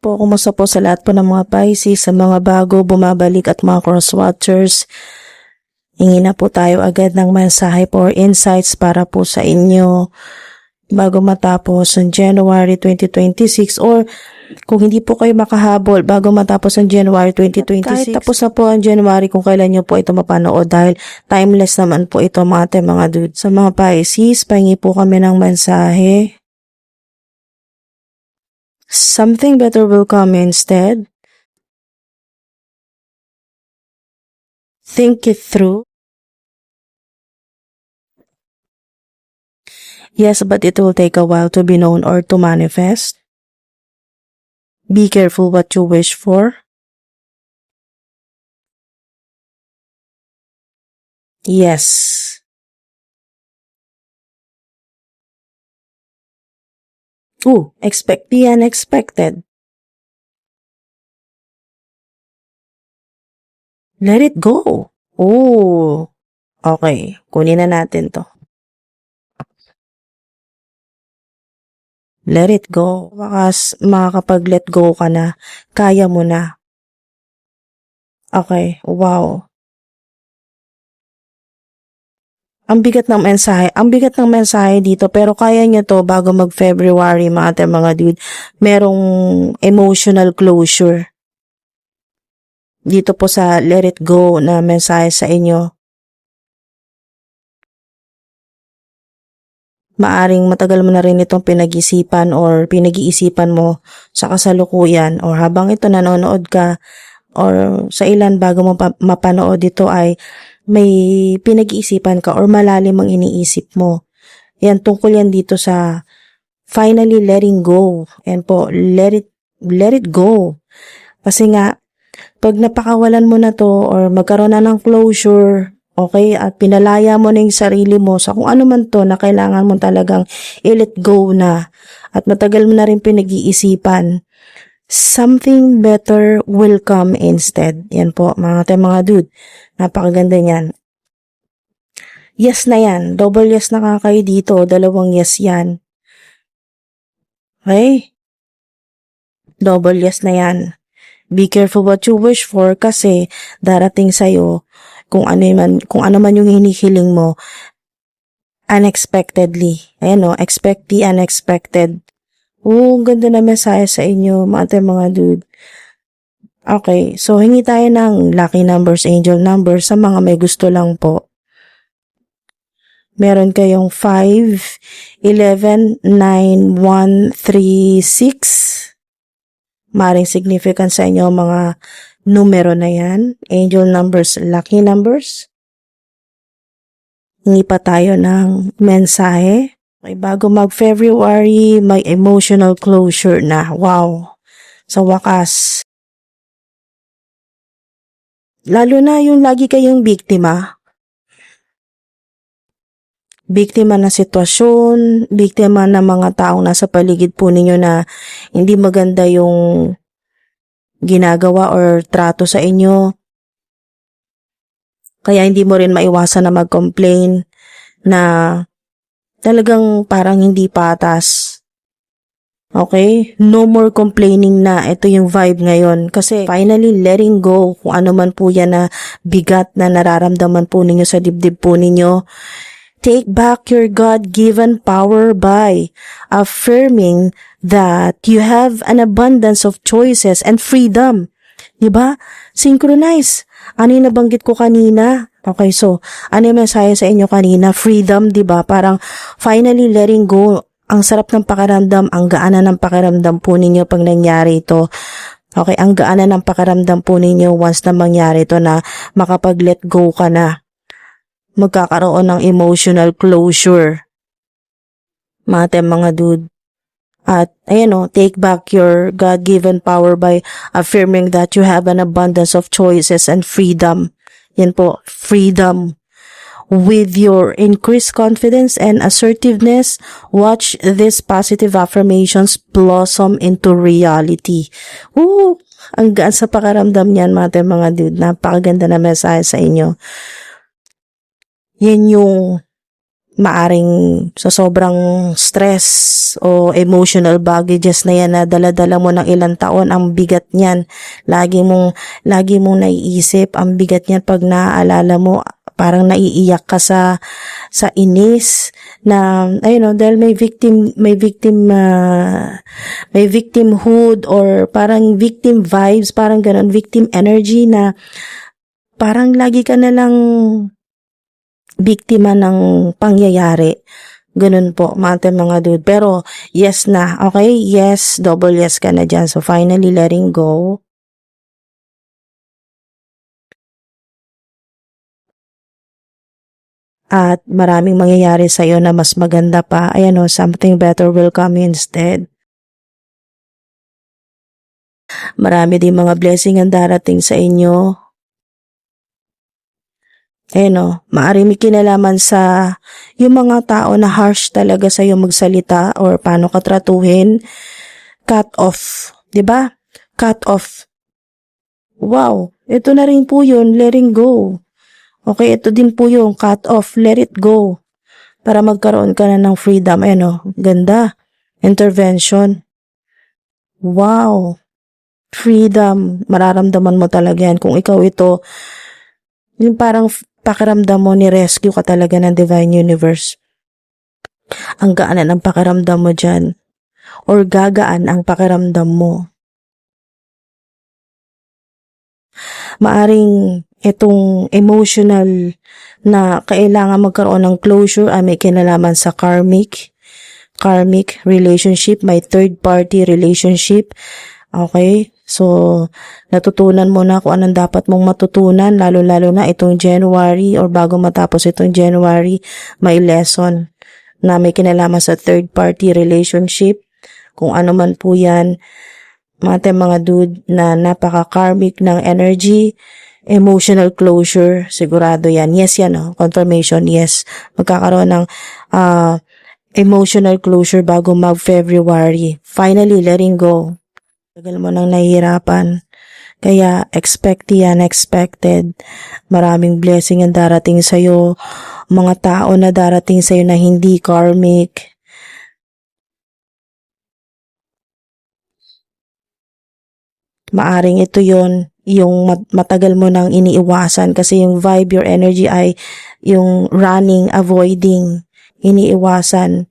po, kumusta po sa lahat po ng mga Pisces, sa mga bago, bumabalik at mga cross-watchers. Hingi na po tayo agad ng mensahe or insights para po sa inyo bago matapos ang January 2026 or kung hindi po kayo makahabol bago matapos ang January 2026. Kahit tapos na po ang January kung kailan nyo po ito mapanood dahil timeless naman po ito mga dude. Sa mga Pisces, pahingi po kami ng mensahe. Something better will come instead. Think it through. Yes, but it will take a while to be known or to manifest. Be careful what you wish for. Yes. Expect the unexpected. Let it go. Okay. Kunin na natin to. Let it go. Wakas, makakapag-let go ka na. Kaya mo na. Okay. Wow. Ang bigat ng mensahe dito, pero kaya nyo to bago mag-February, mga dude. Merong emotional closure. Dito po sa let it go na mensahe sa inyo. Maaring matagal mo na rin itong pinag-isipan or pinag-iisipan mo sa kasalukuyan or habang ito nanonood ka or sa ilan bago mo mapanood ito ay may pinag-iisipan ka or malalim ang iniisip mo. Yan, tungkol yan dito sa finally letting go. Yan po, let it go. Kasi nga, pag napakawalan mo na to or magkaroon na ng closure, okay, at pinalaya mo na yung sarili mo sa kung ano man to na kailangan mo talagang i-let go na at matagal mo na rin pinag-iisipan, something better will come instead. Yan po, mga dude. Napakaganda niyan. Yes na yan. Double yes na kayo dito. Dalawang yes yan. Okay? Double yes na yan. Be careful what you wish for kasi darating sa'yo kung ano man yung hinihiling mo unexpectedly. Ayan o, expect the unexpected. Ganda na mensahe sa inyo, mga dude. Okay, so hingi tayo ng lucky numbers, angel numbers sa mga may gusto lang po. Meron kayong 5, 11, 9, 1, 3, 6. Maring significant sa inyo mga numero na yan. Angel numbers, lucky numbers. Hingi pa tayo ng mensahe. Okay, bago mag-February, may emotional closure na. Wow! Sa wakas. Lalo na yung lagi kayong biktima. Biktima na sitwasyon, biktima na mga taong nasa paligid po ninyo na hindi maganda yung ginagawa or trato sa inyo. Kaya hindi mo rin maiwasan na mag-complain na talagang parang hindi patas. Okay? No more complaining na. Ito yung vibe ngayon. Kasi finally letting go kung ano man po yan na bigat na nararamdaman po ninyo sa dibdib po ninyo. Take back your God-given power by affirming that you have an abundance of choices and freedom. Diba? Synchronize. Ano yung nabanggit ko kanina? Okay, so, ano yung mensahe sa inyo kanina? Freedom, diba? Parang finally letting go. Ang sarap ng pakiramdam, ang gaanan ng pakiramdam po ninyo pag nangyari ito. Okay, ang gaanan ng pakiramdam po ninyo once na mangyari ito na makapag-let go ka na. Magkakaroon ng emotional closure. Mga dude. At, take back your God-given power by affirming that you have an abundance of choices and freedom. Yan po, freedom. With your increased confidence and assertiveness, watch these positive affirmations blossom into reality. Ang gaan sa pakiramdam niyan, mga dude. Napakaganda na mensahe sa inyo. Yan yung maaring sa sobrang stress o emotional baggages na yan na dala-dala mo ng ilang taon, ang bigat niyan. Lagi mong naiisip, ang bigat niyan pag naaalala mo, parang naiiyak ka sa inis na ayun no, dahil may victimhood or parang victim vibes, parang ganon, victim energy na parang lagi ka na lang biktima ng pangyayari. Ganun po, mga dude. Pero, yes na. Okay? Yes, double yes ka na dyan. So, finally, letting go. At maraming mangyayari sa'yo na mas maganda pa. Ayan o, something better will come instead. Marami din mga blessing ang darating sa inyo. Maaaring may kinalaman sa yung mga tao na harsh talaga sa iyo magsalita or paano ka tratuhin. Cut off, 'di ba? Cut off. Wow, ito na rin po 'yun, letting go. Okay, ito din po yung cut off, let it go. Para magkaroon ka na ng freedom. Ganda. Intervention. Wow. Freedom. Mararamdaman mo talaga yan. Kung ikaw ito, yung parang pakiramdam mo ni rescue ka talaga ng Divine Universe. Ang gaan ng pakiramdam mo dyan. Or gagaan ang pakiramdam mo. Maaring itong emotional na kailangan magkaroon ng closure ay may kinalaman sa karmic relationship, may third party relationship. Okay? So, natutunan mo na kung anong dapat mong matutunan, lalo-lalo na itong January or bago matapos itong January, may lesson na may kinalaman sa third party relationship. Kung ano man po yan, mga dude na napaka-karmic ng energy, emotional closure, sigurado yan. Yes yan, confirmation, yes. Magkakaroon ng emotional closure bago mag-February. Finally, letting go. Tagal mo nang nahihirapan. Kaya, expect the unexpected. Maraming blessing ang darating sa'yo. Mga tao na darating sa'yo na hindi karmic. Maaring ito yon yung matagal mo nang iniiwasan kasi yung vibe, your energy ay yung running, avoiding, iniiwasan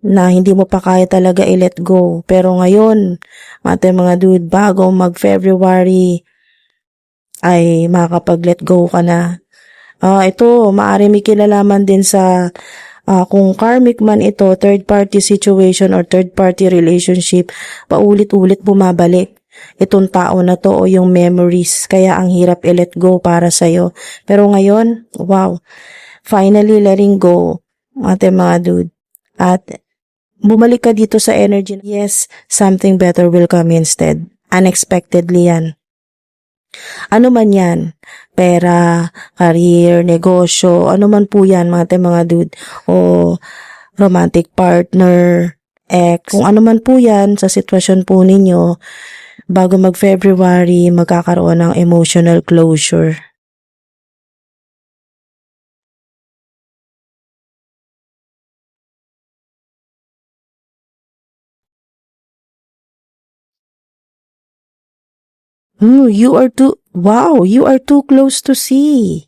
na hindi mo pa kaya talaga i-let go. Pero ngayon, mga dude, bago mag-February ay makakapag-let go ka na. Ito, maaari may kinalaman din sa kung karmic man ito, third party situation or third party relationship, paulit-ulit bumabalik itong tao na to o yung memories. Kaya ang hirap i-let go para sa'yo. Pero ngayon, wow, finally letting go, mga dude. At bumalik ka dito sa energy. Yes, something better will come instead. Unexpectedly yan. Ano man yan, pera, career, negosyo, ano man po yan, mga dude, o romantic partner, ex, kung ano man po yan sa sitwasyon po ninyo, bago mag-February, magkakaroon ng emotional closure. You are too close to see.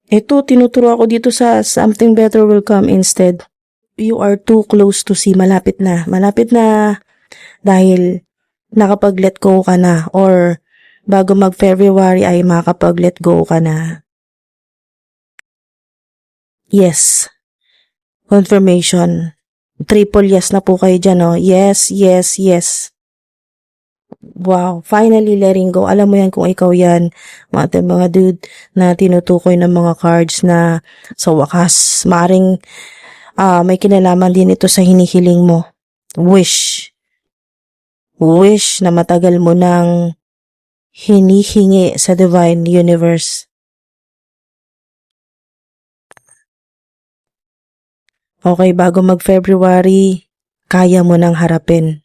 Ito, tinuturo ako dito sa something better will come instead. You are too close to see. Malapit na dahil nakapag-let go ka na or bago mag-February ay makapag-let go ka na. Yes. Confirmation. Triple yes na po kayo dyan, no? Yes, yes, yes. Wow, finally letting go. Alam mo yan kung ikaw yan, mga dude na tinutukoy ng mga cards na sa wakas, maring may kinalaman din ito sa hinihiling mo. Wish na matagal mo nang hinihingi sa Divine Universe. Okay, bago mag-February, kaya mo nang harapin.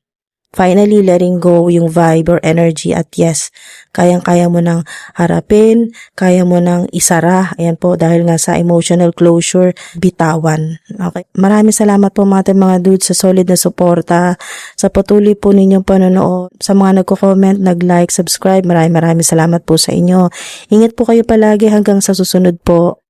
finally letting go yung vibe or energy at yes, kayang-kaya mo nang harapin, kaya mo nang isara. Ayan po, dahil nga sa emotional closure, bitawan. Okay. Maraming salamat po mga dudes sa solid na suporta, sa patuloy po ninyong panonood, sa mga nagko-comment, nag-like, subscribe. Maraming salamat po sa inyo. Ingat po kayo palagi hanggang sa susunod po.